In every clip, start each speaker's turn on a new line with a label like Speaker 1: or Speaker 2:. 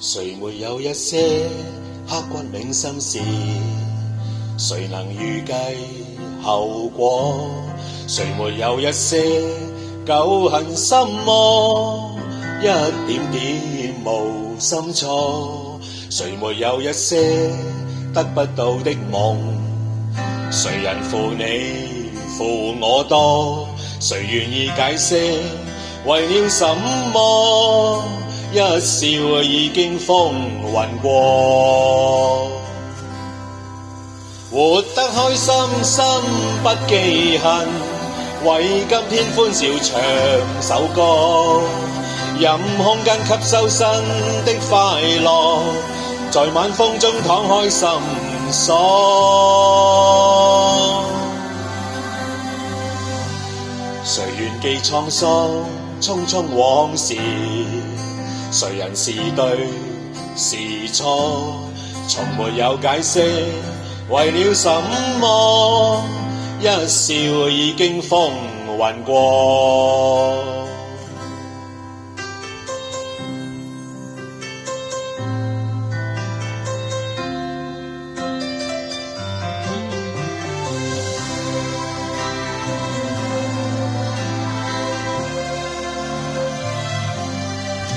Speaker 1: 誰沒有一些刻骨銘心事？誰能預計後果？誰沒有一些舊恨心魔？一點點無心錯。誰沒有一些得不到的夢？誰人負你負我多？誰願意解釋為了什麼？一笑已經風雲過，活得開心心不記恨，為今天歡笑唱首歌，任空間吸收新的快樂，在晚風中敞開心鎖。誰願記滄桑匆匆往事？誰人是對是錯？從沒有解釋為了什麼？一笑已經風雲過。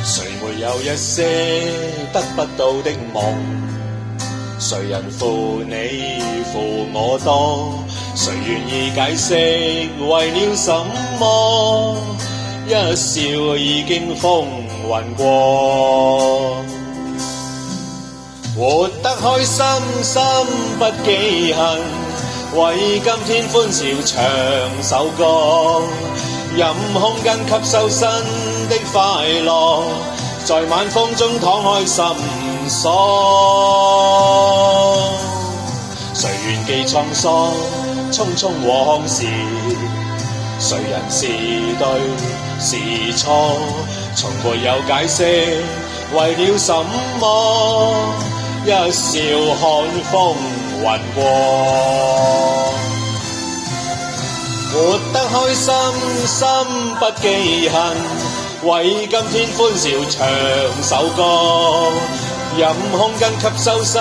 Speaker 1: 誰沒有一些得不到的夢？誰人負你負我多？誰願意解釋為了什麼？一笑已經風雲過，活得開心心不記恨，為今天歡笑唱首歌，任空間吸收新的快樂，在晚風中敞開心鎖。誰願記滄桑匆匆往事？誰人是對是錯？從沒有解釋為了什麼？一笑看風雲過，活得開心心不記恨，為今天歡笑唱首歌，任空間吸收新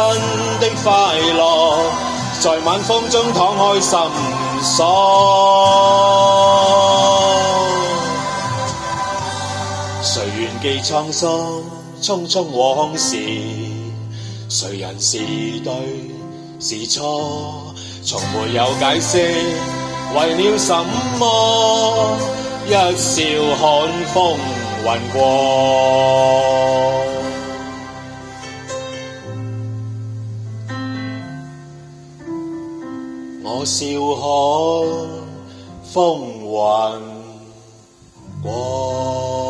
Speaker 1: 的快樂，在晚風中敞開心鎖。誰願記滄桑匆匆往事？誰人是對是錯？從沒有解釋為了什麼？一笑看風雲過。我笑看風雲過。